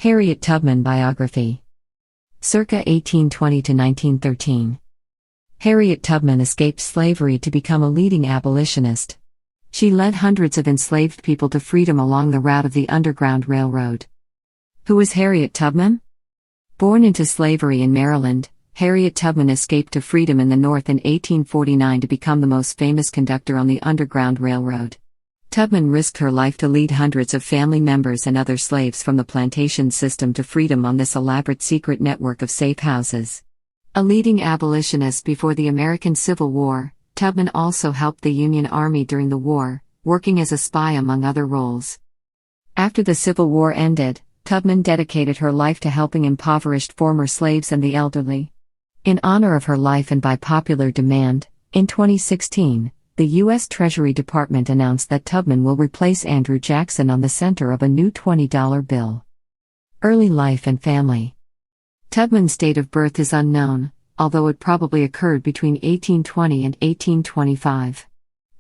Harriet Tubman Biography. Circa 1820 to 1913. Harriet Tubman escaped slavery to become a leading abolitionist. She led hundreds of enslaved people to freedom along the route of the Underground Railroad. Who was Harriet Tubman? Born into slavery in Maryland, Harriet Tubman escaped to freedom in the North in 1849 to become the most famous conductor on the Underground Railroad. Tubman risked her life to lead hundreds of family members and other slaves from the plantation system to freedom on this elaborate secret network of safe houses. A leading abolitionist before the American Civil War, Tubman also helped the Union Army during the war, working as a spy among other roles. After the Civil War ended, Tubman dedicated her life to helping impoverished former slaves and the elderly. In honor of her life and by popular demand, in 2016, the U.S. Treasury Department announced that Tubman will replace Andrew Jackson on the center of a new $20 bill. Early life and family. Tubman's date of birth is unknown, although it probably occurred between 1820 and 1825.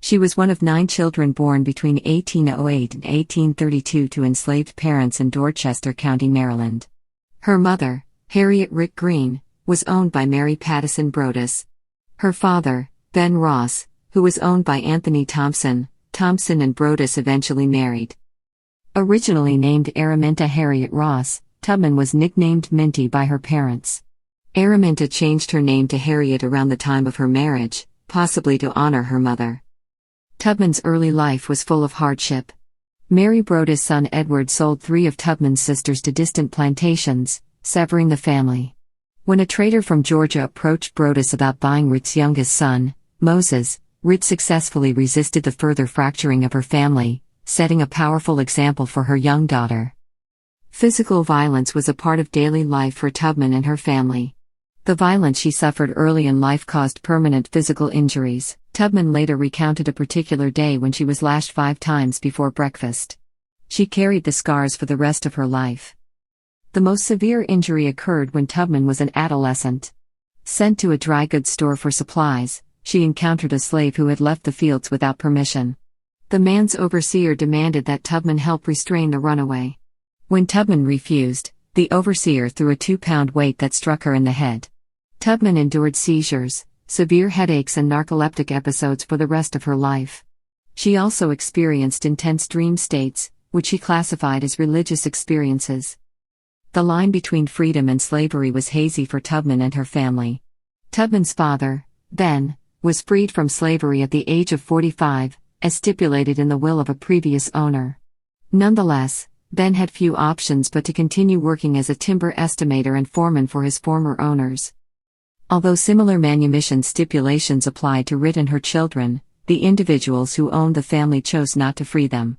She was one of 9 children born between 1808 and 1832 to enslaved parents in Dorchester County, Maryland. Her mother, Harriet Rick Green, was owned by Mary Pattison Brodess. Her father, Ben Ross, who was owned by Anthony Thompson and Brodess eventually married. Originally named Araminta Harriet Ross, Tubman was nicknamed Minty by her parents. Araminta changed her name to Harriet around the time of her marriage, possibly to honor her mother. Tubman's early life was full of hardship. Mary Brodess' son Edward sold 3 of Tubman's sisters to distant plantations, severing the family. When a trader from Georgia approached Brodess about buying Ruth's youngest son, Moses, Ruth successfully resisted the further fracturing of her family, setting a powerful example for her young daughter. Physical violence was a part of daily life for Tubman and her family. The violence she suffered early in life caused permanent physical injuries. Tubman later recounted a particular day when she was lashed 5 times before breakfast. She carried the scars for the rest of her life. The most severe injury occurred when Tubman was an adolescent. Sent to a dry goods store for supplies, she encountered a slave who had left the fields without permission. The man's overseer demanded that Tubman help restrain the runaway. When Tubman refused, the overseer threw a 2-pound weight that struck her in the head. Tubman endured seizures, severe headaches and narcoleptic episodes for the rest of her life. She also experienced intense dream states, which she classified as religious experiences. The line between freedom and slavery was hazy for Tubman and her family. Tubman's father, Ben, was freed from slavery at the age of 45, as stipulated in the will of a previous owner. Nonetheless, Ben had few options but to continue working as a timber estimator and foreman for his former owners. Although similar manumission stipulations applied to Ruth and her children, the individuals who owned the family chose not to free them.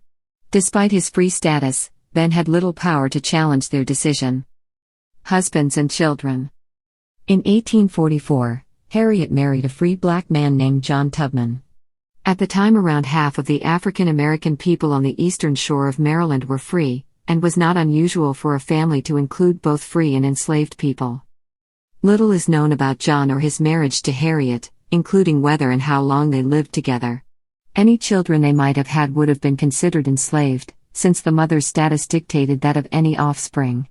Despite his free status, Ben had little power to challenge their decision. Husbands and children. In 1844, Harriet married a free black man named John Tubman. At the time, around half of the African American people on the eastern shore of Maryland were free, and was not unusual for a family to include both free and enslaved people. Little is known about John or his marriage to Harriet, including whether and how long they lived together. Any children they might have had would have been considered enslaved, since the mother's status dictated that of any offspring.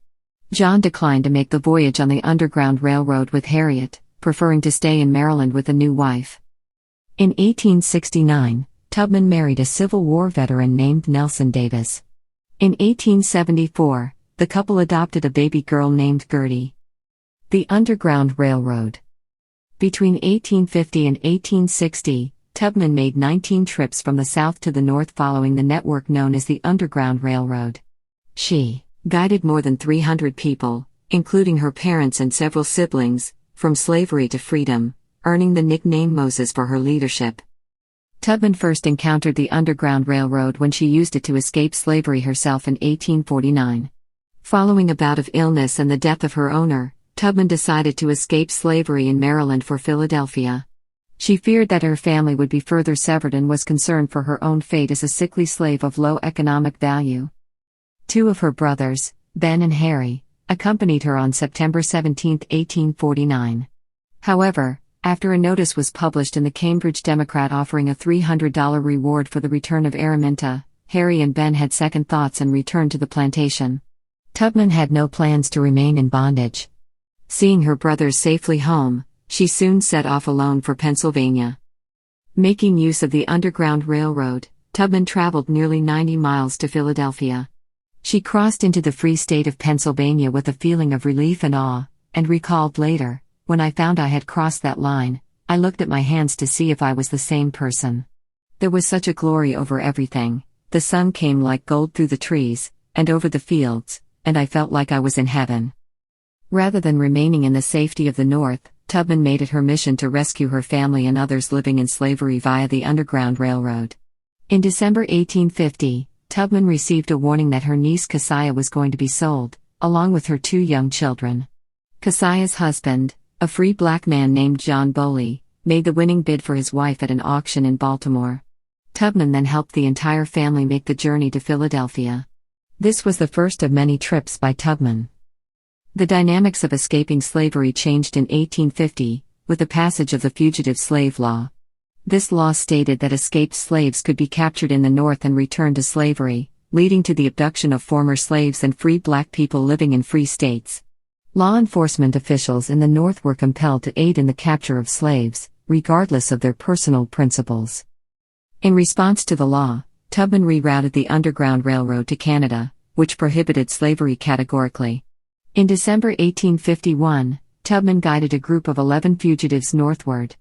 John declined to make the voyage on the Underground Railroad with Harriet, preferring to stay in Maryland with a new wife. In 1869, Tubman married a Civil War veteran named Nelson Davis. In 1874, the couple adopted a baby girl named Gertie. The Underground Railroad. Between 1850 and 1860, Tubman made 19 trips from the south to the north following the network known as the Underground Railroad. She guided more than 300 people, including her parents and several siblings, from slavery to freedom, earning the nickname Moses for her leadership. Tubman first encountered the Underground Railroad when she used it to escape slavery herself in 1849. Following a bout of illness and the death of her owner, Tubman decided to escape slavery in Maryland for Philadelphia. She feared that her family would be further severed and was concerned for her own fate as a sickly slave of low economic value. 2 of her brothers, Ben and Harry, accompanied her on September 17, 1849. However, after a notice was published in the Cambridge Democrat offering a $300 reward for the return of Araminta, Harry and Ben had second thoughts and returned to the plantation. Tubman had no plans to remain in bondage. Seeing her brothers safely home, she soon set off alone for Pennsylvania. Making use of the Underground Railroad, Tubman traveled nearly 90 miles to Philadelphia. She crossed into the free state of Pennsylvania with a feeling of relief and awe, and recalled later, "When I found I had crossed that line, I looked at my hands to see if I was the same person. There was such a glory over everything. The sun came like gold through the trees, and over the fields, and I felt like I was in heaven." Rather than remaining in the safety of the North, Tubman made it her mission to rescue her family and others living in slavery via the Underground Railroad. In December 1850, Tubman received a warning that her niece Keziah was going to be sold, along with her 2 young children. Keziah's husband, a free black man named John Bowley, made the winning bid for his wife at an auction in Baltimore. Tubman then helped the entire family make the journey to Philadelphia. This was the first of many trips by Tubman. The dynamics of escaping slavery changed in 1850, with the passage of the Fugitive Slave Law. This law stated that escaped slaves could be captured in the North and returned to slavery, leading to the abduction of former slaves and free black people living in free states. Law enforcement officials in the North were compelled to aid in the capture of slaves, regardless of their personal principles. In response to the law, Tubman rerouted the Underground Railroad to Canada, which prohibited slavery categorically. In December 1851, Tubman guided a group of 11 fugitives northward.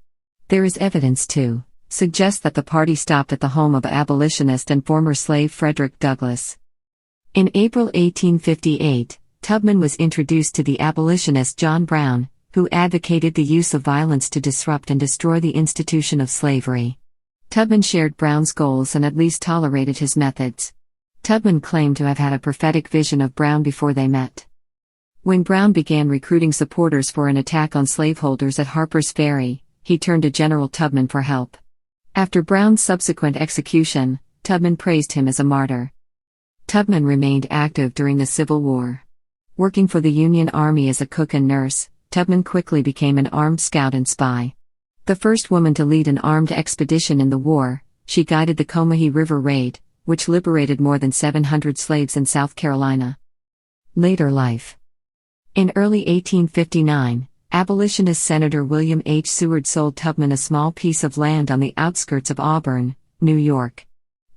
There is evidence to suggest that the party stopped at the home of abolitionist and former slave Frederick Douglass. In April 1858, Tubman was introduced to the abolitionist John Brown, who advocated the use of violence to disrupt and destroy the institution of slavery. Tubman shared Brown's goals and at least tolerated his methods. Tubman claimed to have had a prophetic vision of Brown before they met. When Brown began recruiting supporters for an attack on slaveholders at Harper's Ferry, he turned to General Tubman for help. After Brown's subsequent execution, Tubman praised him as a martyr. Tubman remained active during the Civil War. Working for the Union Army as a cook and nurse, Tubman quickly became an armed scout and spy. The first woman to lead an armed expedition in the war, she guided the Combahee River Raid, which liberated more than 700 slaves in South Carolina. Later life. In early 1859, abolitionist Senator William H. Seward sold Tubman a small piece of land on the outskirts of Auburn, New York.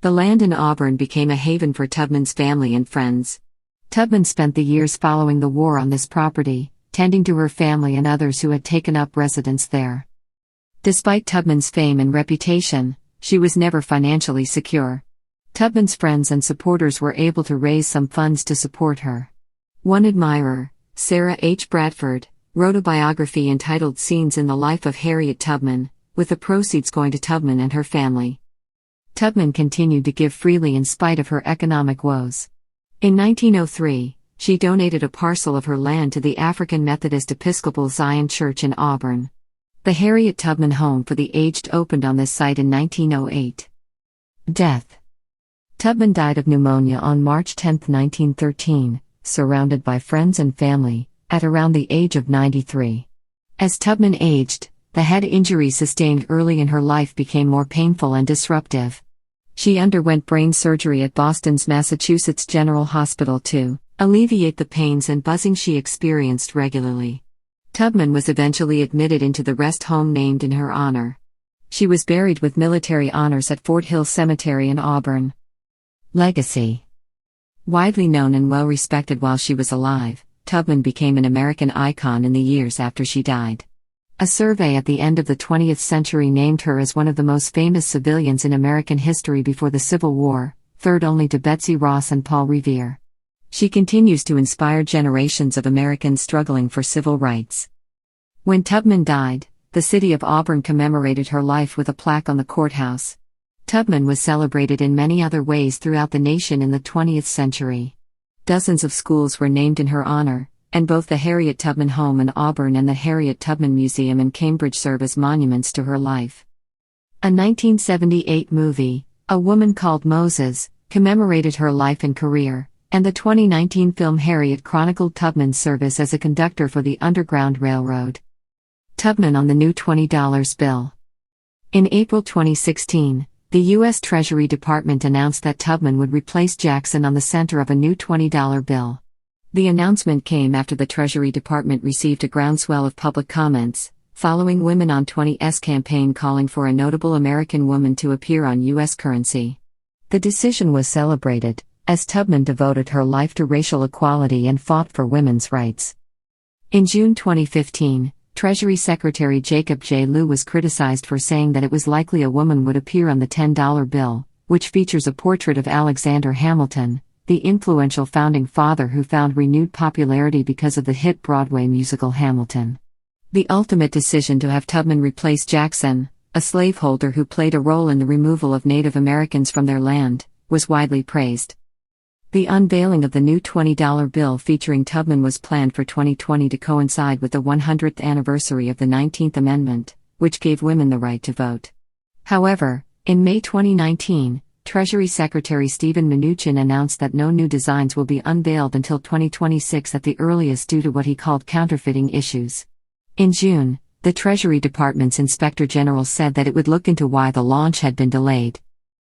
The land in Auburn became a haven for Tubman's family and friends. Tubman spent the years following the war on this property, tending to her family and others who had taken up residence there. Despite Tubman's fame and reputation, she was never financially secure. Tubman's friends and supporters were able to raise some funds to support her. One admirer, Sarah H. Bradford, wrote a biography entitled Scenes in the Life of Harriet Tubman, with the proceeds going to Tubman and her family. Tubman continued to give freely in spite of her economic woes. In 1903, she donated a parcel of her land to the African Methodist Episcopal Zion Church in Auburn. The Harriet Tubman Home for the Aged opened on this site in 1908. Death. Tubman died of pneumonia on March 10, 1913, surrounded by friends and family, at around the age of 93. As Tubman aged, the head injuries sustained early in her life became more painful and disruptive. She underwent brain surgery at Boston's Massachusetts General Hospital to alleviate the pains and buzzing she experienced regularly. Tubman was eventually admitted into the rest home named in her honor. She was buried with military honors at Fort Hill Cemetery in Auburn. Legacy. Widely known and well respected while she was alive, Tubman became an American icon in the years after she died. A survey at the end of the 20th century named her as one of the most famous civilians in American history before the Civil War, third only to Betsy Ross and Paul Revere. She continues to inspire generations of Americans struggling for civil rights. When Tubman died, the city of Auburn commemorated her life with a plaque on the courthouse. Tubman was celebrated in many other ways throughout the nation in the 20th century. Dozens of schools were named in her honor, and both the Harriet Tubman Home in Auburn and the Harriet Tubman Museum in Cambridge serve as monuments to her life. A 1978 movie, A Woman Called Moses, commemorated her life and career, and the 2019 film Harriet chronicled Tubman's service as a conductor for the Underground Railroad. Tubman on the new $20 bill. In April 2016, the U.S. Treasury Department announced that Tubman would replace Jackson on the center of a new $20 bill. The announcement came after the Treasury Department received a groundswell of public comments, following Women on 20's campaign calling for a notable American woman to appear on U.S. currency. The decision was celebrated, as Tubman devoted her life to racial equality and fought for women's rights. In June 2015, Treasury Secretary Jacob J. Lew was criticized for saying that it was likely a woman would appear on the $10 bill, which features a portrait of Alexander Hamilton, the influential founding father who found renewed popularity because of the hit Broadway musical Hamilton. The ultimate decision to have Tubman replace Jackson, a slaveholder who played a role in the removal of Native Americans from their land, was widely praised. The unveiling of the new $20 bill featuring Tubman was planned for 2020 to coincide with the 100th anniversary of the 19th Amendment, which gave women the right to vote. However, in May 2019, Treasury Secretary Steven Mnuchin announced that no new designs will be unveiled until 2026 at the earliest due to what he called counterfeiting issues. In June, the Treasury Department's Inspector General said that it would look into why the launch had been delayed.